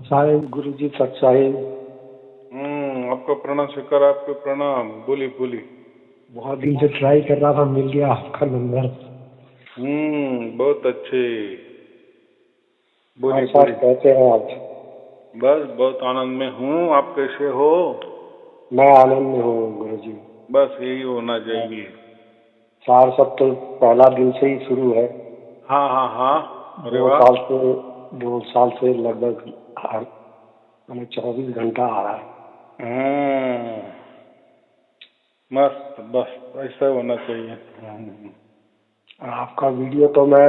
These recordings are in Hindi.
साहिब गुरु जी सत साहिब। आपका प्रणाम स्वीकार, आपके प्रणाम। बोलिए बोलिए। बहुत दिन से ट्राई कर रहा था, मिल गया आपका नंबर। बहुत अच्छे। बोलिए और साहब बोलिए। कैसे हैं आप? बस बहुत आनंद में हूँ। आप कैसे हो? मैं आनंद में हूँ गुरु जी। बस यही होना चाहिए। सार सब तो पहला दिन से ही शुरू है। हाँ हाँ हाँ। अरे दो वाह। साल से 2 साल से लगभग हर 24 घंटा आ रहा है। मस्त, बस ऐसा होना चाहिए। और आपका वीडियो तो मैं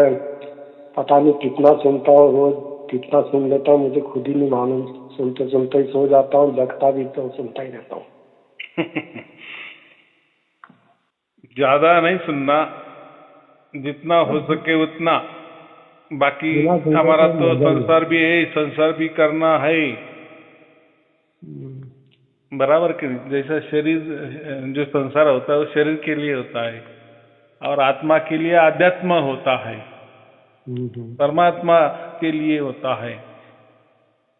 पता नहीं कितना सुनता हूँ, रोज कितना सुन लेता हूँ मुझे खुद ही नहीं मालूम। सुनते सुनते ही सो जाता हूँ, जगता भी तो सुनता ही रहता हूँ। ज्यादा नहीं सुनना, जितना हो सके उतना। बाकी बिना सुनने हमारा तो तो मजा नहीं। संसार भी है, संसार भी करना है। हम्म, बराबर कि नहीं? जैसा शरीर, जो संसार होता है वो शरीर के लिए होता है, और आत्मा के लिए अध्यात्म होता है, हम्म, परमात्मा के लिए होता है।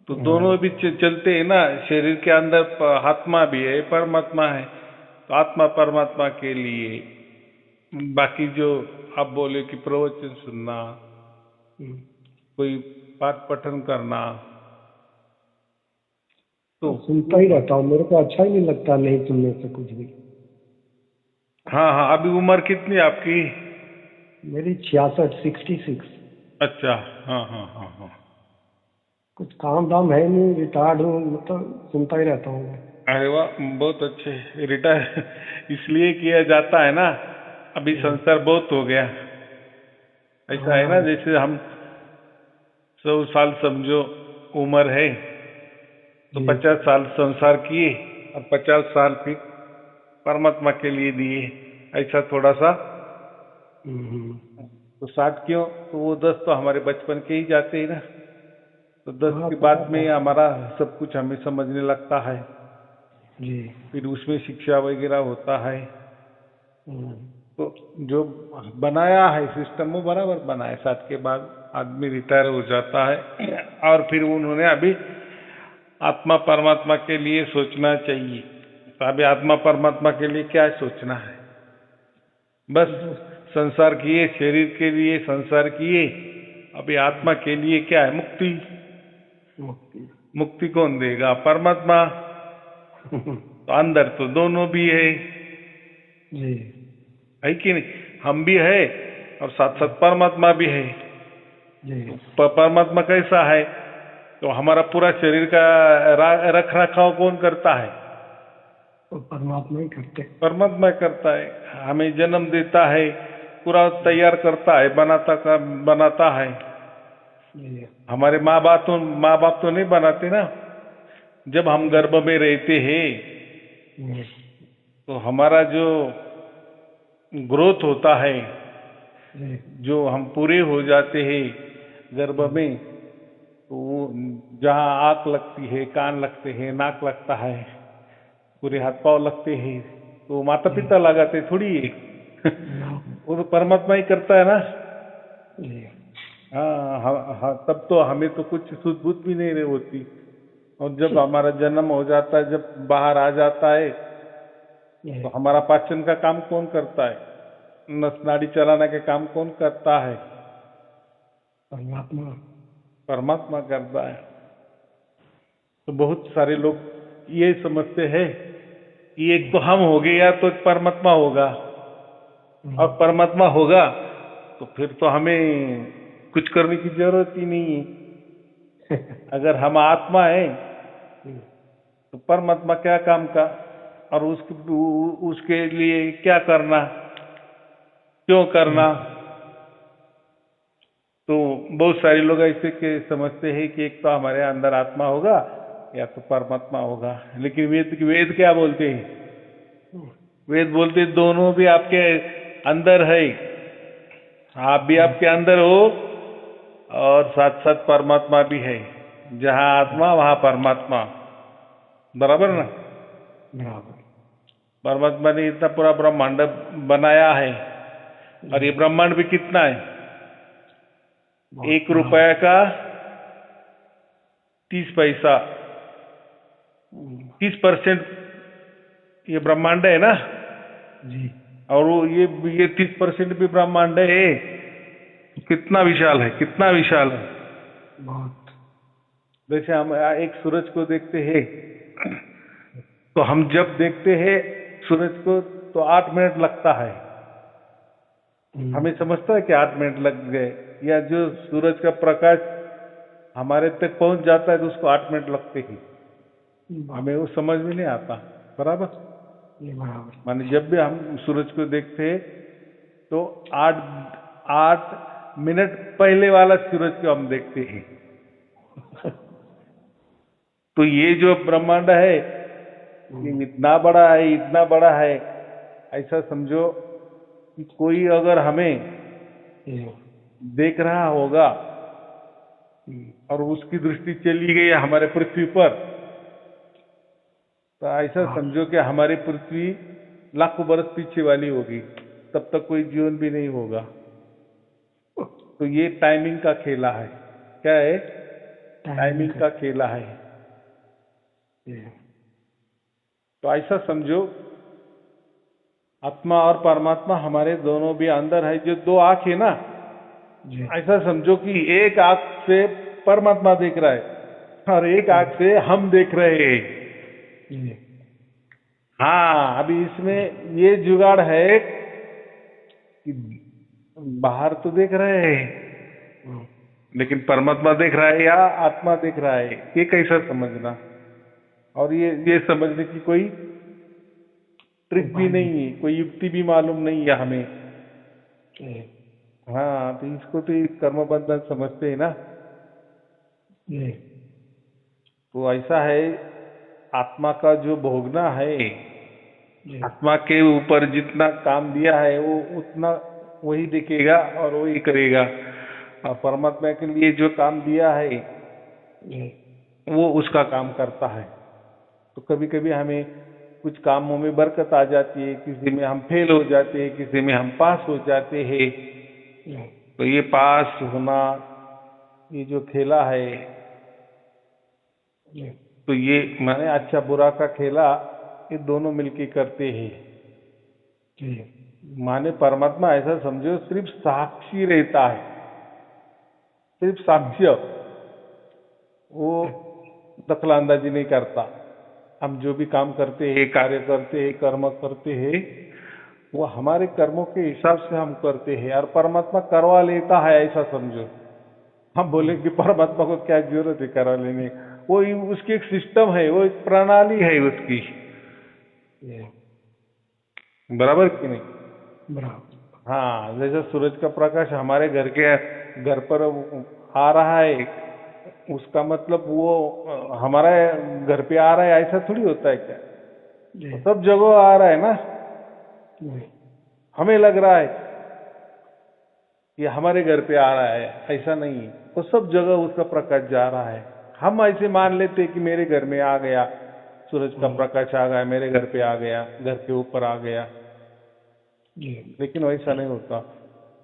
तो दोनों भी चलते हैं ना। शरीर के अंदर आत्मा भी है, परमात्मा है। तो आत्मा परमात्मा के लिए। बाकी जो आप बोले कि प्रवचन सुनना, हम्म। कोई पाठ पठन करना, तो तो सुनता ही रहता हूँ, मेरे को अच्छा ही नहीं लगता नहीं सुनने से कुछ भी। हाँ हाँ। अभी उम्र कितनी है आपकी? मेरी 66, 66। अच्छा। हाँ हाँ हाँ हाँ। कुछ काम धाम है नहीं, रिटायर्ड हूँ, मतलब सुनता ही रहता हूँ मैं। अरे वाह, बहुत अच्छे। रिटायर इसलिए किया जाता है ना, अभी हम्म, संसार बहुत हो गया। ऐसा है ना, हाँ जैसे हम 100 साल समझो उम्र है, तो जी। 50 साल संसार किए और 50 साल फिर परमात्मा के लिए दिए। ऐसा थोड़ा सा। हम्म, तो 60 क्यों? तो वो 10 तो हमारे बचपन के ही जाते हैं ना। तो 10 हाँ के पता बाद में था। हमारा सब कुछ हमें समझने लगता है। जी। फिर उसमें शिक्षा वगैरह होता है। हम्म, तो जो बनाया है सिस्टम वो बराबर बना है। 60 के बाद आदमी रिटायर हो जाता है, और फिर उन्होंने अभी आत्मा परमात्मा के लिए सोचना चाहिए। तो अभी आत्मा परमात्मा के लिए क्या सोचना है? बस बस संसार किए, शरीर के लिए संसार किए। अभी आत्मा के लिए क्या है? मुक्ति। मुक्ति। मुक्ति कौन देगा? परमात्मा। तो अंदर तो दोनों भी जी। है कि नहीं? हम भी है और साथ साथ परमात्मा भी है। जी। तो परमात्मा कैसा है? तो हमारा पूरा शरीर का रख रखाव कौन करता है? तो परमात्मा ही करते। परमात्मा करता है। हमें जन्म देता है, पूरा तैयार करता है, बनाता है। जी। हमारे माँ बाप तो नहीं बनाते ना। जब हम गर्भ में रहते हैं, हम्म, तो हमारा जो ग्रोथ होता है, जी। जो हम पूरे हो जाते हैं गर्भ हम्म, में, तो वो जहाँ आँख लगती है, कान लगते हैं, नाक लगता है, पूरे हाथ पांव लगते हैं, तो माता जी। पिता लगाते थोड़ी है। ना। वो तो परमात्मा ही करता है ना। जी। हाँ हाँ हाँ। तब तो हमें तो कुछ सूझ बूझ भी नहीं रही होती। और जब हमारा जन्म हो जाता है, जब बाहर आ जाता है, तो जी। हमारा पाचन का काम कौन करता है? नस नाड़ी चलाने का काम कौन करता है? परमात्मा। परमात्मा करता है। तो बहुत सारे लोग ये समझते हैं कि एक तो हम हो गए या तो परमात्मा होगा, और हम्म, परमात्मा होगा तो फिर तो हमें कुछ करने की जरूरत ही नहीं है। अगर हम आत्मा है तो परमात्मा क्या काम का? और उसके लिए क्या करना, क्यों करना? तो बहुत सारे लोग ऐसे के समझते हैं कि एक तो हमारे अंदर आत्मा होगा या तो परमात्मा होगा। लेकिन वेद क्या बोलते हैं? वेद बोलते हैं दोनों भी आपके अंदर है। आप भी आपके अंदर हो, और साथ साथ परमात्मा भी है। जहाँ आत्मा वहाँ परमात्मा। बराबर ना? बराबर। परमात्मा ने इतना पूरा ब्रह्मांड बनाया है। और ये जी। ब्रह्मांड भी कितना है? बहुत एक बड़ा है। रुपए का 30 पैसा, 30% ये ब्रह्मांड है ना जी। और वो ये 30% भी ब्रह्मांड है। कितना विशाल है, कितना विशाल है। बहुत। जैसे हम एक सूरज को देखते हैं, तो हम जब देखते हैं सूरज को तो 8 मिनट लगता है। हमें समझता है कि 8 मिनट लग गए, या जो सूरज का प्रकाश हमारे तक पहुंच जाता है तो उसको 8 मिनट लगते ही। हमें वो समझ में नहीं आता। बराबर। बराबर। माने जब भी हम सूरज को देखते हैं तो 8 मिनट पहले वाला सूरज को हम देखते हैं। तो ये जो ब्रह्मांड है ये इतना बड़ा है, इतना बड़ा है। ऐसा समझो कि कोई अगर हमें देख रहा होगा और उसकी दृष्टि चली गई हमारे पृथ्वी पर, तो ऐसा समझो कि हमारी पृथ्वी लाखों बरस पीछे वाली होगी, तब तक कोई जीवन भी नहीं होगा। तो ये टाइमिंग का खेला है। क्या है? टाइमिंग का खेला है। तो ऐसा समझो आत्मा और परमात्मा हमारे दोनों भी अंदर है। जो 2 आंख है ना, ऐसा समझो कि एक आंख से परमात्मा देख रहा है और एक आंख से हम देख रहे हैं। हाँ, अभी इसमें ये जुगाड़ है कि बाहर तो देख रहे हैं लेकिन परमात्मा देख रहा है या आत्मा देख रहा है, ये कैसा समझना। और ये समझने की कोई ट्रिक भी नहीं है, कोई युक्ति भी मालूम नहीं है हमें। हाँ, तो इसको तो कर्म बंधन समझते हैं ना। तो ऐसा है, आत्मा का जो भोगना है, आत्मा के ऊपर जितना काम दिया है वो उतना वही देखेगा और वही करेगा। और परमात्मा के लिए जो काम दिया है वो उसका काम करता है। तो कभी कभी हमें कुछ कामों में बरकत आ जाती है, किसी में हम फेल हो जाते हैं, किसी में हम पास हो जाते हैं। तो ये पास होना, ये जो खेला है, तो ये माने अच्छा बुरा का खेला ये दोनों मिलके करते हैं। माने परमात्मा ऐसा समझो सिर्फ साक्षी रहता है, सिर्फ साक्ष्य, वो दखलंदाजी नहीं करता। हम जो भी काम करते हैं, कार्य करते हैं, कर्म करते हैं, वो हमारे कर्मों के हिसाब से हम करते हैं और परमात्मा करवा लेता है, ऐसा समझो। हम बोले कि परमात्मा को क्या जरूरत है करा लेने, वो उसकी एक सिस्टम है, वो एक प्रणाली है उसकी। बराबर कि नहीं? बराबर। हाँ, जैसे सूरज का प्रकाश हमारे घर पर आ रहा है, उसका मतलब वो हमारे घर पे आ रहा है ऐसा थोड़ी होता है क्या? तो सब जगह आ रहा है ना। हमें लग रहा है ये हमारे घर पे आ रहा है, ऐसा नहीं। तो सब जगह उसका प्रकाश जा रहा है। हम ऐसे मान लेते हैं कि मेरे घर में आ गया सूरज का प्रकाश, आ गया मेरे घर पे, आ गया घर के ऊपर आ गया, लेकिन वैसा नहीं होता।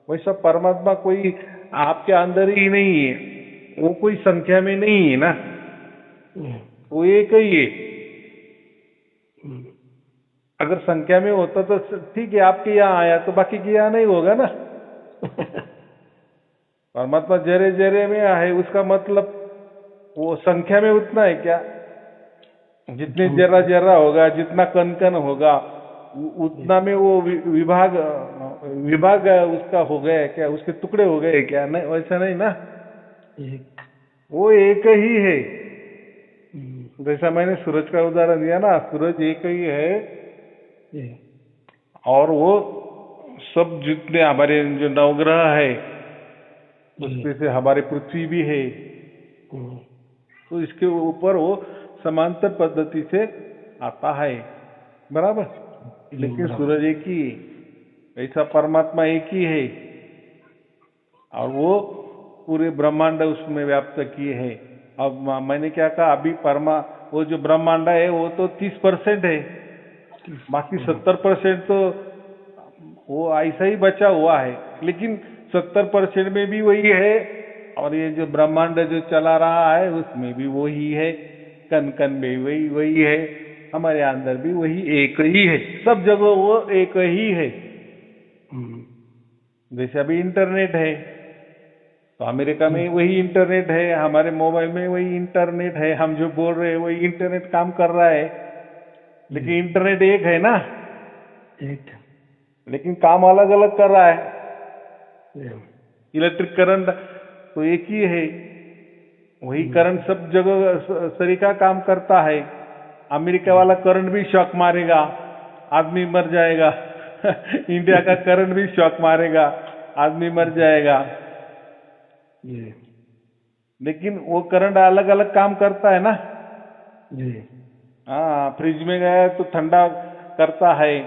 वैसा परमात्मा कोई आपके अंदर ही नहीं है, वो कोई संख्या में नहीं है ना, वो एक ही है। अगर संख्या में होता तो ठीक है, आपके यहाँ आया तो बाकी के यहाँ नहीं होगा ना। परमात्मा जरे जरे में है, उसका मतलब वो संख्या में उतना है क्या? जितने जरा जरा होगा, जितना कण कण होगा, उतना में वो विभाग उसका हो गया क्या, उसके टुकड़े हो गए क्या? नहीं, वैसा नहीं ना, वो एक ही है। जैसा मैंने सूरज का उदाहरण दिया ना, सूरज एक ही है और वो सब जितने हमारे जो नवग्रह है उसमें से हमारी पृथ्वी भी है, तो इसके ऊपर वो समांतर पद्धति से आता है। बराबर। लेकिन सूरज एक ही है, ऐसा परमात्मा एक ही है और वो पूरे ब्रह्मांड उसमें व्याप्त किए है। अब मैंने क्या कहा, अभी वो जो ब्रह्मांड है वो तो 30% है, बाकी 70% तो वो ऐसा ही बचा हुआ है। लेकिन 70% में भी वही है और ये जो ब्रह्मांड जो चला रहा है उसमें भी वही है, कण कण में वही वही है, हमारे अंदर भी वही एक ही है, सब जगह वो एक ही है। जैसे अभी इंटरनेट है तो अमेरिका में वही इंटरनेट है, हमारे मोबाइल में वही इंटरनेट है, हम जो बोल रहे हैं वही इंटरनेट काम कर रहा है, लेकिन इंटरनेट एक है ना, एक लेकिन काम अलग अलग कर रहा है। इलेक्ट्रिक करंट तो एक ही है, वही करंट सब जगह सरीका काम करता है। अमेरिका वाला करंट भी शॉक मारेगा, आदमी मर जाएगा। इंडिया का करंट भी शॉक मारेगा, आदमी मर जाएगा। लेकिन वो करंट अलग अलग काम करता है ना। हाँ, फ्रिज में गया तो ठंडा करता है,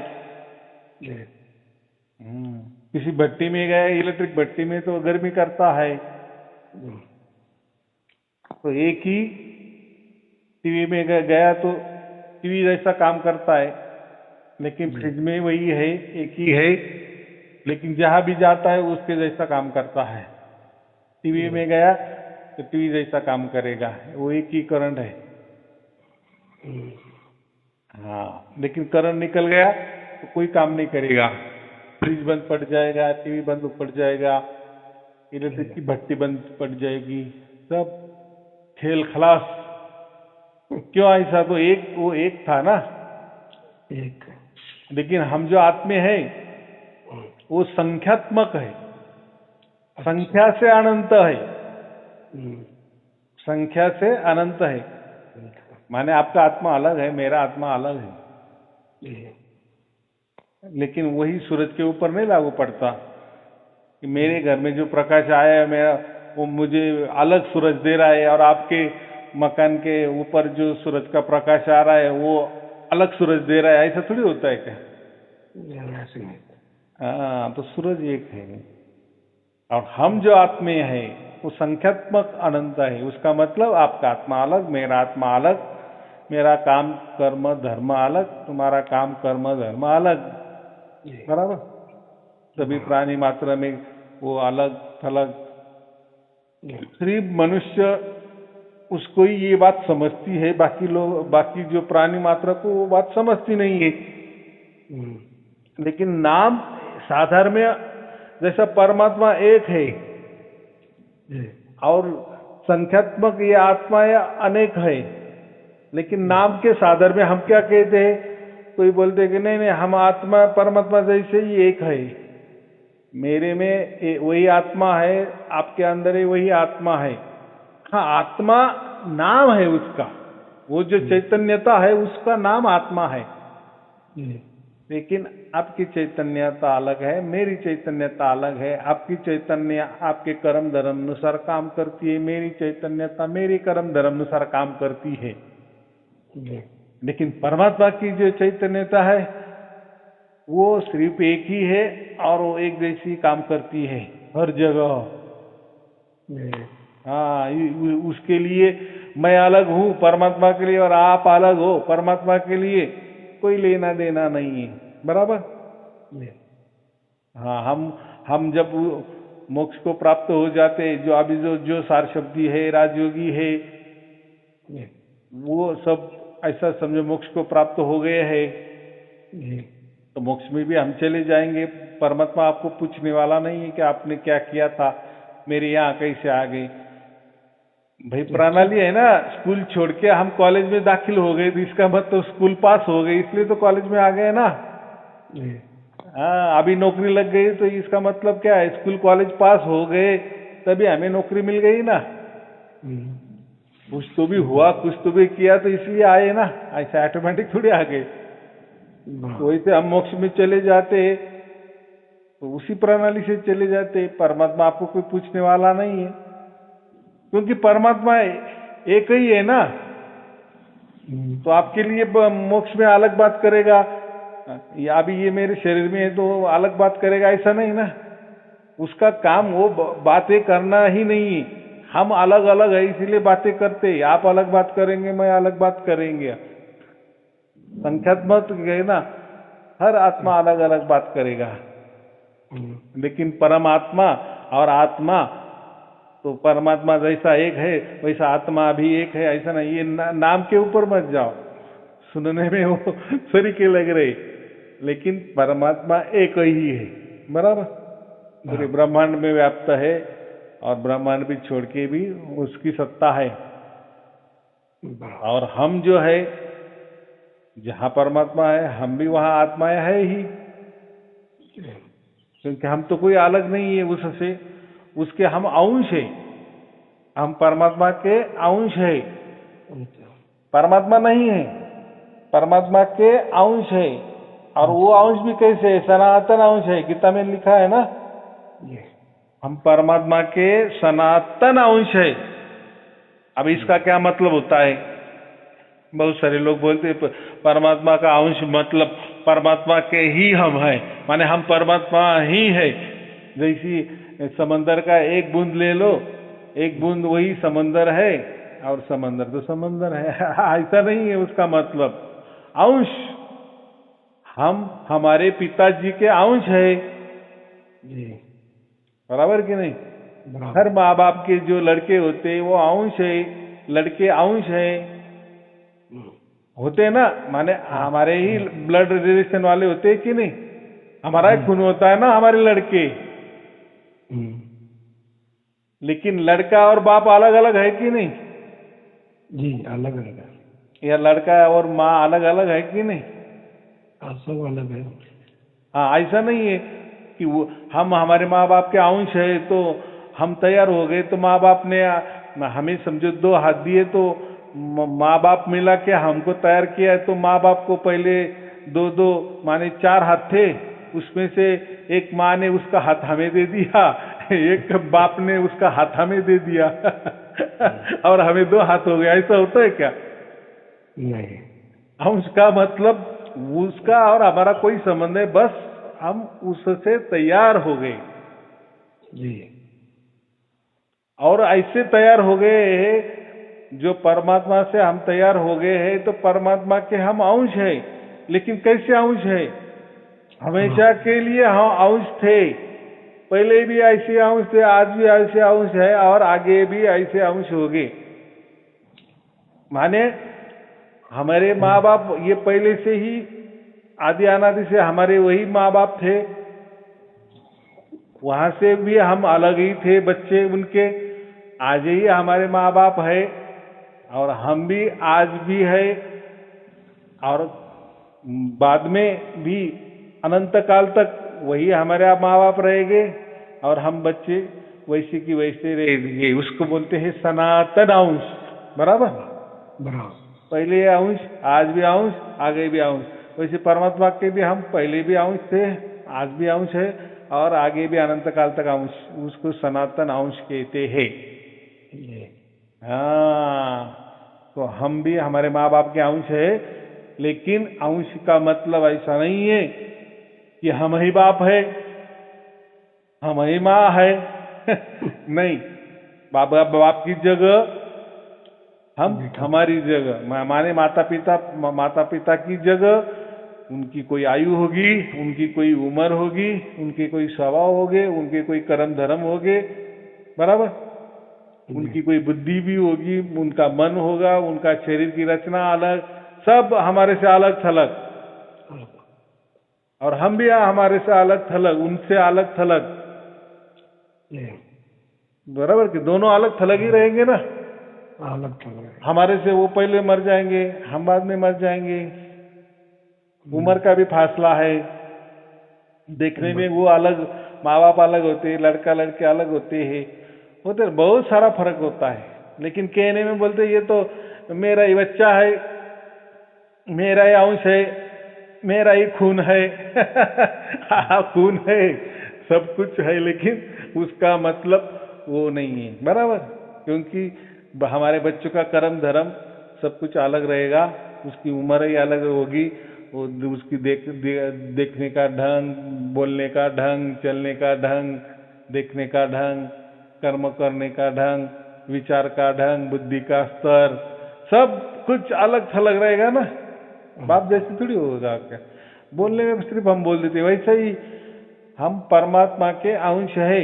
किसी भट्टी में गए इलेक्ट्रिक भट्टी में तो गर्मी करता है। तो एक ही टीवी में गया तो टीवी जैसा काम करता है, लेकिन फ्रिज में वही है, एक ही है, लेकिन जहां भी जाता है उसके जैसा काम करता है। टीवी में गया तो टीवी जैसा काम करेगा, वो एक ही करंट है। हाँ, लेकिन करंट निकल गया तो कोई काम नहीं करेगा, फ्रिज बंद पड़ जाएगा, टीवी बंद पड़ जाएगा, इलेक्ट्रिक की भट्टी बंद पड़ जाएगी, सब खेल खलास। क्यों ऐसा? तो एक वो एक था ना, एक। लेकिन हम जो आत्मे हैं वो संख्यात्मक है, संख्या से अनंत है, संख्या से अनंत है। माने आपका आत्मा अलग है, मेरा आत्मा अलग है, लेकिन वही सूरज के ऊपर नहीं लागू पड़ता कि मेरे घर में जो प्रकाश आया है मेरा, वो मुझे अलग सूरज दे रहा है, और आपके मकान के ऊपर जो सूरज का प्रकाश आ रहा है वो अलग सूरज दे रहा है। ऐसा थोड़ी होता है क्या? हाँ, तो सूरज एक है, और हम जो आत्मे हैं वो संख्यात्मक अनंत है। उसका मतलब आपका आत्मा अलग, मेरा आत्मा अलग, मेरा काम कर्म धर्म अलग, तुम्हारा काम कर्म धर्म अलग, बराबर। सभी प्राणी मात्रा में वो अलग थलग। सिर्फ मनुष्य उसको ही ये बात समझती है, बाकी लोग, बाकी जो प्राणी मात्रा को वो बात समझती नहीं है। लेकिन नाम साधारण में जैसा परमात्मा एक है और संख्यात्मक ये आत्मा या अनेक है, लेकिन नाम के साधन में हम क्या कहते हैं? कोई बोलते हैं कि नहीं नहीं, हम आत्मा परमात्मा जैसे ही एक है, मेरे में वही आत्मा है, आपके अंदर ही वही आत्मा है। हाँ, आत्मा नाम है उसका, वो जो चैतन्यता है उसका नाम आत्मा है, लेकिन आपकी चैतन्यता अलग है, मेरी चैतन्यता अलग है। आपकी चैतन्य आपके कर्म धर्म अनुसार काम करती है, मेरी चैतन्यता मेरी कर्म धर्म अनुसार काम करती है। लेकिन परमात्मा की जो चैतन्यता है वो सिर्फ एक ही है, और वो एक जैसी काम करती है हर जगह। हाँ, उसके लिए मैं अलग हूँ परमात्मा के लिए, और आप अलग हो परमात्मा के लिए, कोई लेना देना नहीं है, बराबर। हाँ, हम जब मोक्ष को प्राप्त हो जाते, जो अभी जो सार शब्दी है, राजयोगी है, वो सब ऐसा समझो मोक्ष को प्राप्त हो गए हैं, तो मोक्ष में भी हम चले जाएंगे। परमात्मा आपको पूछने वाला नहीं है कि आपने क्या किया था, मेरे यहाँ कैसे आ गए। भाई प्रणाली है ना, स्कूल छोड़ के हम कॉलेज में दाखिल हो गए, तो इसका मतलब स्कूल पास हो गए, इसलिए तो कॉलेज में आ गए ना। हाँ, अभी नौकरी लग गई तो इसका मतलब क्या है? स्कूल कॉलेज पास हो गए तभी हमें नौकरी मिल गई ना। कुछ तो भी हुआ, कुछ तो भी किया, तो इसलिए आए ना, ऐसा ऑटोमेटिक थोड़ी आ गए। वैसे हम मोक्ष में चले जाते तो उसी प्रणाली से चले जाते, परमात्मा आपको कोई पूछने वाला नहीं है, क्योंकि परमात्मा एक ही है ना। तो आपके लिए मोक्ष में अलग बात करेगा, या अभी ये मेरे शरीर में है तो अलग बात करेगा, ऐसा नहीं ना। उसका काम वो बातें करना ही नहीं है। हम अलग अलग है इसीलिए बातें करते हैं, आप अलग बात करेंगे, मैं अलग बात करेंगे, संख्यात्मक है ना, हर आत्मा अलग अलग बात करेगा। लेकिन परमात्मा और आत्मा तो परमात्मा जैसा एक है वैसा आत्मा भी एक है, ऐसा नहीं। ये नाम के ऊपर मत जाओ, सुनने में वो सरीके लग रहे, लेकिन परमात्मा एक ही है, बराबर। पूरे ब्रह्मांड में व्याप्त है और ब्रह्मांड भी छोड़ के भी उसकी सत्ता है। और हम जो है, जहाँ परमात्मा है हम भी वहाँ आत्मा है ही, क्योंकि हम तो कोई अलग नहीं है उससे, उसके हम अंश है, हम परमात्मा के अंश है, परमात्मा नहीं है, परमात्मा के अंश है। और वो अंश भी कैसे है? सनातन अंश है, गीता में लिखा है ना, हम परमात्मा के सनातन अंश है। अब इसका क्या मतलब होता है? बहुत सारे लोग बोलते हैं परमात्मा का अंश मतलब परमात्मा के ही हम हैं, माने हम परमात्मा ही है। जैसी समंदर का एक बूंद ले लो, एक बूंद वही समंदर है और समंदर तो समंदर है। ऐसा नहीं है उसका मतलब। अंश, हम हमारे पिताजी के अंश है, बराबर कि नहीं? हर माँ बाप के जो लड़के होते हैं वो अंश है, लड़के अंश है, होते हैं ना, माने हमारे ही ब्लड रिलेशन वाले होते हैं कि नहीं? हमारा ही खून होता है ना हमारे लड़के। लेकिन लड़का और बाप अलग अलग है कि नहीं? जी अलग अलग है। या लड़का और माँ अलग अलग है कि नहीं? सब अलग है। हाँ, ऐसा नहीं है कि वो हम हमारे माँ बाप के अंश है तो हम तैयार हो गए, तो माँ बाप ने हमें समझो 2 हाथ दिए, तो माँ बाप मिला के हमको तैयार किया, तो माँ बाप को पहले 2-2 माने 4 हाथ थे, उसमें से एक माँ ने उसका हाथ हमें दे दिया, एक बाप ने उसका हाथ हमें दे दिया और हमें 2 हाथ हो गया। ऐसा होता है क्या? नहीं। अंश का मतलब उसका और हमारा कोई संबंध है, बस हम उससे तैयार हो गए जी। और ऐसे तैयार हो गए, जो परमात्मा से हम तैयार हो गए हैं, तो परमात्मा के हम अंश है। लेकिन कैसे अंश है? हमेशा के लिए हम अंश थे, पहले भी ऐसे अंश थे, आज भी ऐसे अंश है और आगे भी ऐसे अंश होंगे। माने हमारे माँ बाप ये पहले से ही आदि अनादि से हमारे वही माँ बाप थे, वहां से भी हम अलग ही थे बच्चे उनके, आज ही हमारे माँ बाप है और हम भी आज भी है और बाद में भी अनंत काल तक वही हमारे माँ बाप रहेंगे और हम बच्चे वैसे की वैसे रहेंगे। उसको बोलते हैं सनातन अंश, बराबर। पहले अंश, आज भी अंश, आगे भी अंश। वैसे परमात्मा के भी हम पहले भी अंश थे, आज भी अंश है और आगे भी अनंत काल तक अंश, उसको सनातन अंश कहते हैं। हाँ, तो हम भी हमारे माँ बाप के अंश है, लेकिन अंश का मतलब ऐसा नहीं है कि हम ही बाप है, हम ही माँ है नहीं, बाप की जगह हम, हमारी जगह माने माता पिता की जगह उनकी कोई आयु होगी, उनकी कोई उम्र होगी, उनके कोई स्वभाव होंगे, उनके कोई कर्म धर्म होंगे, बराबर। उनकी कोई बुद्धि भी होगी, उनका मन होगा, उनका शरीर की रचना अलग, सब हमारे से अलग थलग, और हम भी हमारे से अलग थलग, उनसे अलग थलग, बराबर कि दोनों अलग थलग ही रहेंगे ना। अलग थलग हमारे से वो पहले मर जाएंगे, हम बाद में मर जाएंगे। उम्र का भी फासला है, देखने में वो अलग, माँ बाप अलग होते हैं, लड़का लड़के अलग होते हैं, होते बहुत सारा फर्क होता है। लेकिन कहने में बोलते ये तो मेरा ही बच्चा है, मेरा ही अंश है, मेरा ही खून है खून है, सब कुछ है, लेकिन उसका मतलब वो नहीं है, बराबर। क्योंकि हमारे बच्चों का कर्म धर्म सब कुछ अलग रहेगा, उसकी उम्र ही अलग होगी, उसकी देखने का ढंग, बोलने का ढंग, चलने का ढंग, देखने का ढंग, कर्म करने का ढंग, विचार का ढंग, बुद्धि का स्तर, सब कुछ अलग थलग रहेगा ना। बाप जैसे थोड़ी होगा क्या? बोलने में सिर्फ हम बोल देते, वैसे ही हम परमात्मा के अंश है,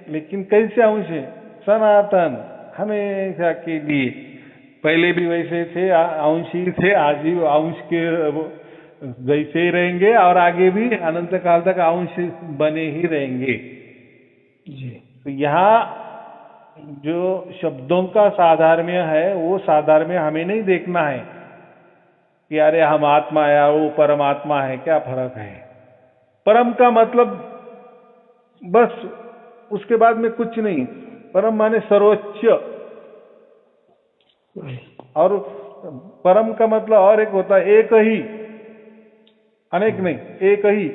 लेकिन कैसे अंश है? सनातन, हमेशा के लिए। पहले भी वैसे थे, अंशी थे, आज भी अंश के जैसे ही रहेंगे और आगे भी अनंत काल तक अंश बने ही रहेंगे। जी तो यहाँ जो शब्दों का साधर्म्य है, वो साधर्म्य हमें नहीं देखना है कि अरे हम आत्मा है, वो परमात्मा है, क्या फर्क है। परम का मतलब बस उसके बाद में कुछ नहीं। परम माने सर्वोच्च, और परम का मतलब और एक होता है एक ही, अनेक नहीं, एक ही।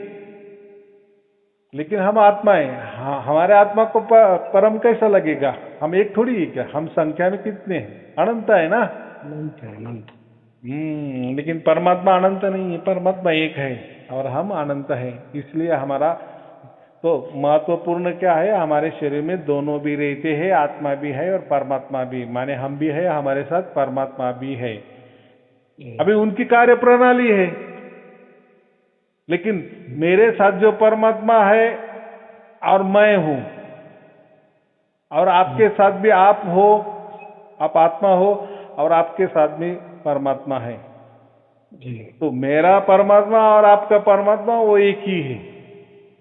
लेकिन हम आत्मा है, हाँ, हमारे आत्मा को परम कैसा लगेगा? हम एक थोड़ी है क्या? हम संख्या में कितने हैं? अनंत है ना। अनंत है, अनंत। लेकिन परमात्मा अनंत नहीं है, परमात्मा एक है और हम अनंत है। इसलिए हमारा तो महत्वपूर्ण क्या है, हमारे शरीर में दोनों भी रहते हैं, आत्मा भी है और परमात्मा भी, माने हम भी है, हमारे साथ परमात्मा भी है। अभी उनकी कार्य प्रणाली है, लेकिन मेरे साथ जो परमात्मा है और मैं हूं, और आपके साथ भी आप हो, आप आत्मा हो, और आपके साथ भी परमात्मा है। जी तो मेरा परमात्मा और आपका परमात्मा वो एक ही है,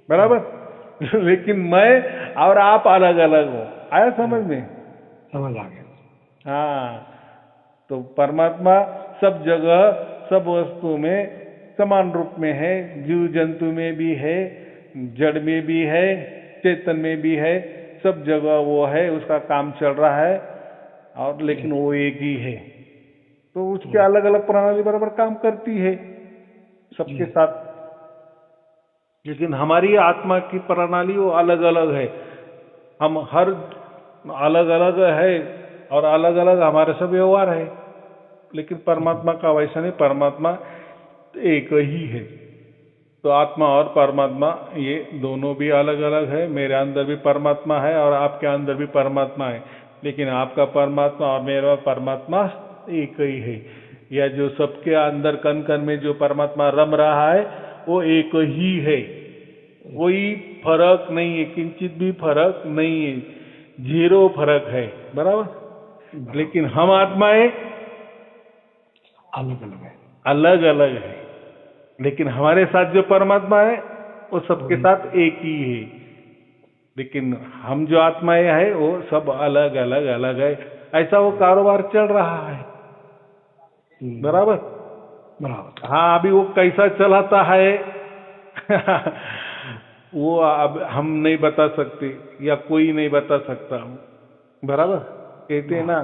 बराबर। लेकिन मैं और आप अलग अलग हो। आया समझ में? समझ आ गया। हाँ, तो परमात्मा सब जगह सब वस्तु में समान रूप में है, जीव जंतु में भी है, जड़ में भी है, चेतन में भी है, सब जगह वो है, उसका काम चल रहा है, और लेकिन वो एक ही है। तो उसके अलग अलग प्रणाली बराबर काम करती है सबके साथ, लेकिन हमारी आत्मा की प्रणाली वो अलग अलग है। हम हर अलग अलग है और अलग अलग हमारे सब व्यवहार है, लेकिन परमात्मा का वैसा नहीं, परमात्मा एक ही है। तो आत्मा और परमात्मा ये दोनों भी अलग अलग है। मेरे अंदर भी परमात्मा है और आपके अंदर भी परमात्मा है, लेकिन आपका परमात्मा और मेरा परमात्मा एक ही है। या जो सबके अंदर कण कण में जो परमात्मा रम रहा है वो एक ही है, कोई फर्क नहीं है, किंचित भी फर्क नहीं है, जीरो फर्क है, बराबर। लेकिन हम आत्माएं अलग अलग है, अलग अलग है, लेकिन हमारे साथ जो परमात्मा है वो सबके साथ एक ही है। लेकिन हम जो आत्माएं है वो सब अलग अलग अलग है। ऐसा वो कारोबार चल रहा है, बराबर। बराबर। हाँ, अभी वो कैसा चलाता है वो अब हम नहीं बता सकते, या कोई नहीं बता सकता, बराबर। कहते हैं ना,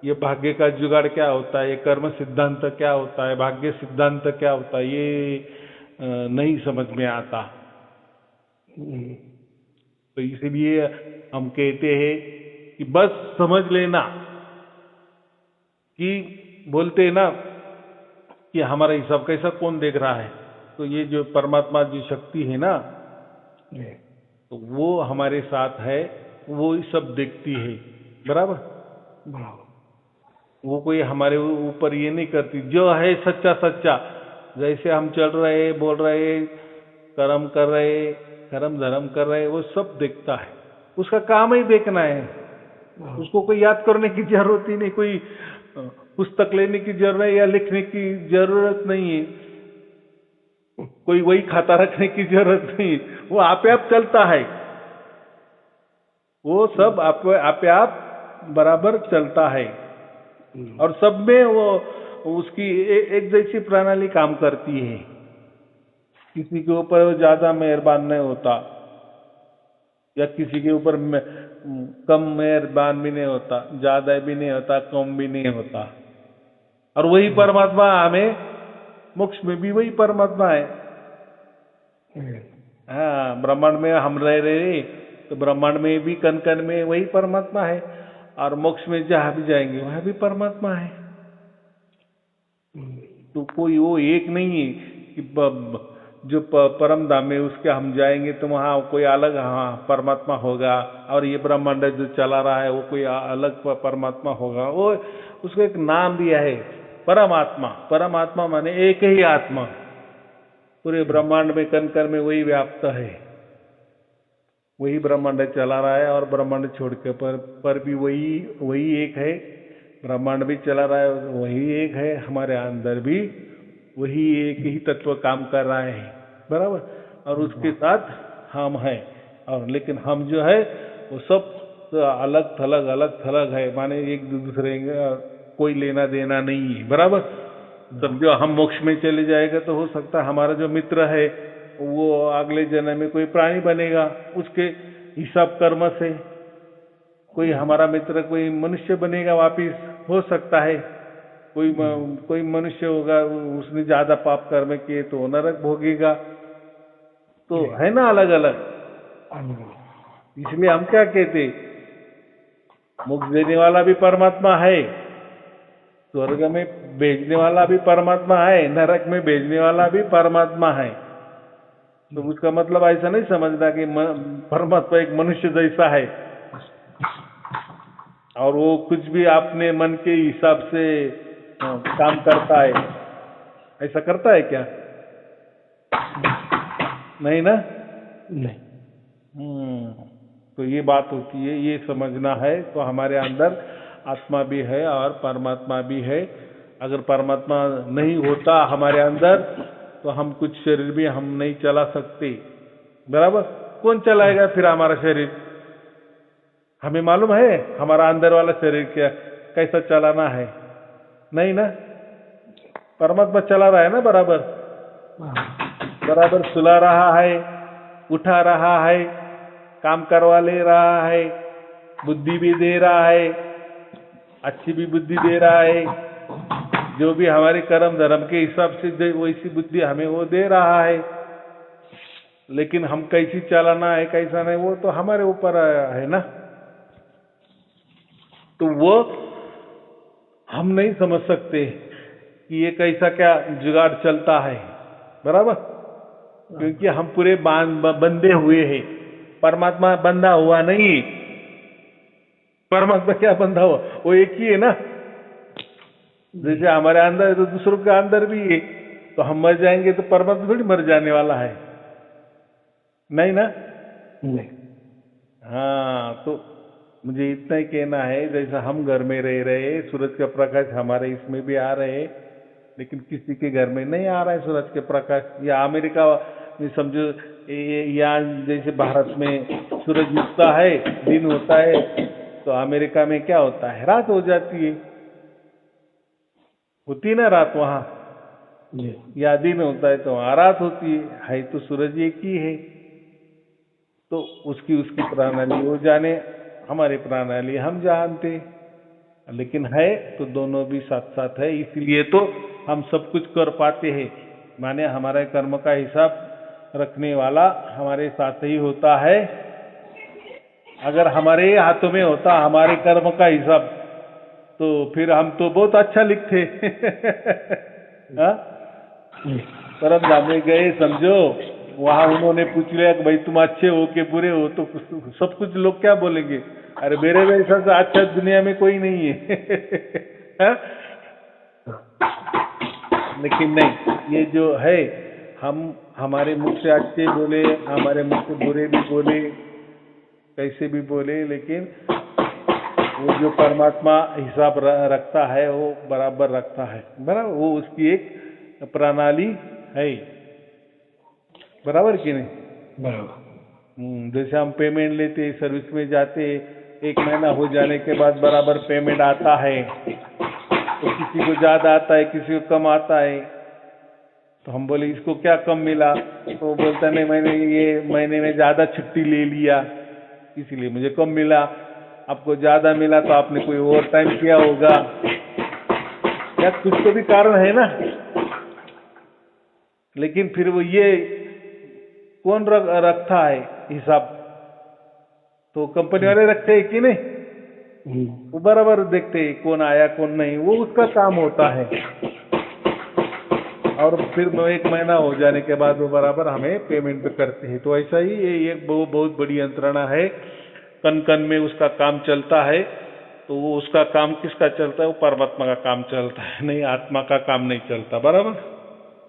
ये भाग्य का जुगाड़ क्या होता है, ये कर्म सिद्धांत क्या होता है, भाग्य सिद्धांत क्या होता है, ये नहीं समझ में आता। तो इसीलिए हम कहते हैं कि बस समझ लेना, कि बोलते हैं ना कि हमारा हिसाब कैसा कौन देख रहा है। तो ये जो परमात्मा की शक्ति है ना, तो वो हमारे साथ है, वो ही सब देखती है, बराबर। बराबर। वो कोई हमारे ऊपर ये नहीं करती, जो है सच्चा सच्चा, जैसे हम चल रहे, बोल रहे, कर्म कर रहे, कर्म धर्म कर रहे, वो सब देखता है। उसका काम ही देखना है, उसको कोई याद करने की जरूरत ही नहीं, कोई पुस्तक लेने की जरूरत है या लिखने की जरूरत नहीं है, कोई वही खाता रखने की जरूरत नहीं, वो आपे आप चलता है, वो सब आपे आप बराबर चलता है। और सब में वो उसकी एक जैसी प्रणाली काम करती है। किसी के ऊपर ज्यादा मेहरबान नहीं होता, या किसी के ऊपर कम मेहरबान भी नहीं होता, ज्यादा भी नहीं होता, कम भी नहीं होता। और वही परमात्मा हमें मोक्ष में भी वही परमात्मा है। हाँ, ब्रह्मांड में हम रह रहे तो ब्रह्मांड में भी कण कण में वही परमात्मा है, और मोक्ष में जहां भी जाएंगे वहां भी परमात्मा है। तो कोई वो एक नहीं है कि जो परम धाम में उसके हम जाएंगे तो वहां कोई अलग हाँ परमात्मा होगा, और ये ब्रह्मांड जो चला रहा है वो कोई अलग परमात्मा होगा। वो उसको एक नाम दिया है, परमात्मा। परमात्मा माने एक ही आत्मा, पूरे ब्रह्मांड में कण कण में वही व्याप्त है, वही ब्रह्मांड चला रहा है और ब्रह्मांड छोड़ के पर भी वही एक है। ब्रह्मांड भी चला रहा है, वही एक है। हमारे अंदर भी वही एक ही तत्व काम कर रहा है, बराबर। और उसके साथ हम हैं, और लेकिन हम जो है वो सब अलग थलग है, माने एक दूसरे का कोई लेना देना नहीं है, बराबर। समझो हम मोक्ष में चले जाएगा तो हो सकता है हमारा जो मित्र है वो अगले जन्म में कोई प्राणी बनेगा, उसके हिसाब कर्म से कोई हमारा मित्र कोई मनुष्य बनेगा, वापिस हो सकता है। कोई मनुष्य होगा, उसने ज्यादा पाप कर्म किए तो नरक भोगेगा। तो है ना अलग अलग। इसलिए हम क्या कहते, मोक्ष देने वाला भी परमात्मा है, स्वर्ग में भेजने वाला भी परमात्मा है, नरक में भेजने वाला भी परमात्मा है। तो उसका मतलब ऐसा नहीं समझना कि परमात्मा एक मनुष्य जैसा है और वो कुछ भी अपने मन के हिसाब से काम करता है। ऐसा करता है क्या? नहीं ना? नहीं। तो ये बात होती है, ये समझना है। तो हमारे अंदर आत्मा भी है और परमात्मा भी है। अगर परमात्मा नहीं होता हमारे अंदर तो हम कुछ शरीर भी हम नहीं चला सकते, बराबर। कौन चलाएगा फिर हमारा शरीर? हमें मालूम है हमारा अंदर वाला शरीर क्या कैसा चलाना है? नहीं ना। परमात्मा चला रहा है ना, बराबर सुला रहा है, उठा रहा है, काम करवा ले रहा है, बुद्धि भी दे रहा है, अच्छी भी बुद्धि दे रहा है। जो भी हमारे कर्म धर्म के हिसाब से वैसी बुद्धि हमें वो दे रहा है। लेकिन हम कैसी चलाना है कैसा नहीं वो तो हमारे ऊपर है ना। तो वो हम नहीं समझ सकते कि ये कैसा क्या जुगाड़ चलता है, बराबर। क्योंकि हम पूरे बंधे हुए हैं, परमात्मा बंधा हुआ नहीं। परमात्मा क्या बंधा हुआ? वो एक ही है ना। जैसे हमारे अंदर है तो दूसरों के अंदर भी है। तो हम मर जाएंगे तो परमात्मा थोड़ी मर जाने वाला है, नहीं ना। नहीं। हाँ, तो मुझे इतना ही कहना है, जैसा हम घर में रह रहे, सूरज का प्रकाश हमारे इसमें भी आ रहे, लेकिन किसी के घर में नहीं आ रहा है सूरज के प्रकाश। या अमेरिका में समझो, यहाँ जैसे भारत में सूरज उगता है, दिन होता है, तो अमेरिका में क्या होता है, रात हो जाती है। होती ना रात वहां, या दिन होता है तो वहां रात होती है तो सूरज एक ही है। तो उसकी प्रणाली वो जाने, हमारी प्रणाली हम जानते, लेकिन है तो दोनों भी साथ साथ है। इसलिए तो हम सब कुछ कर पाते हैं, माने हमारे कर्म का हिसाब रखने वाला हमारे साथ ही होता है। अगर हमारे हाथों में होता हमारे कर्म का हिसाब तो फिर हम तो बहुत अच्छा लिखते। परम धाम में गए, समझो वहां उन्होंने पूछ लिया कि भाई तुम अच्छे हो के बुरे हो, तो सब कुछ लोग क्या बोलेंगे, अरे मेरे जैसा से अच्छा दुनिया में कोई नहीं है। लेकिन नहीं, ये जो है हम हमारे मुख से अच्छे बोले, हमारे मुख से बुरे भी बोले, कैसे भी बोले, लेकिन वो जो परमात्मा हिसाब रखता है वो बराबर रखता है, बराबर। वो उसकी एक प्रणाली है, बराबर कि नहीं? बराबर। जैसे हम पेमेंट लेते, सर्विस में जाते, 1 महीना हो जाने के बाद बराबर पेमेंट आता है। तो किसी को ज्यादा आता है, किसी को कम आता है। तो हम बोले इसको क्या कम मिला, तो बोलता नहीं मैंने ये महीने में ज्यादा छुट्टी ले लिया इसीलिए मुझे कम मिला। आपको ज्यादा मिला तो आपने कोई ओवर टाइम किया होगा, या कुछ तो भी कारण है ना। लेकिन फिर वो ये कौन रखता है हिसाब? तो कंपनी वाले रखते हैं कि नहीं? वो बराबर देखते हैं कौन आया कौन नहीं, वो उसका काम होता है। और फिर 1 महीना हो जाने के बाद वो बराबर हमें पेमेंट करते हैं। तो ऐसा ही ये एक बहुत बड़ी यंत्रणा है, कन कन में उसका काम चलता है। तो वो उसका काम किसका चलता है? वो परमात्मा का काम चलता है, नहीं आत्मा का काम नहीं चलता, बराबर।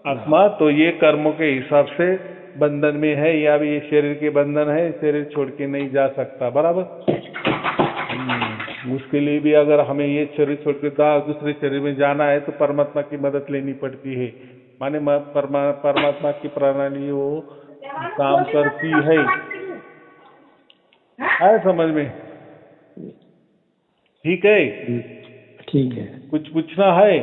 आत्मा, तो ये कर्मों के हिसाब से बंधन में है, या भी ये शरीर के बंधन है, शरीर छोड़ के नहीं जा सकता, बराबर। उसके लिए भी अगर हमें ये शरीर छोड़ के दूसरे शरीर में जाना है तो परमात्मा की मदद लेनी पड़ती है। माने परमात्मा की प्रणाली वो काम करती है समझ में? ठीक है, ठीक है। कुछ पूछना है?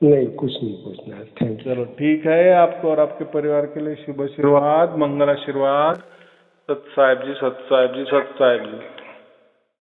नहीं, कुछ नहीं पूछना है। Thank you. चलो ठीक है, आपको और आपके परिवार के लिए शुभ आशीर्वाद, मंगल आशीर्वाद। सत साहिब जी, सत साहिब जी, सत साहिब जी।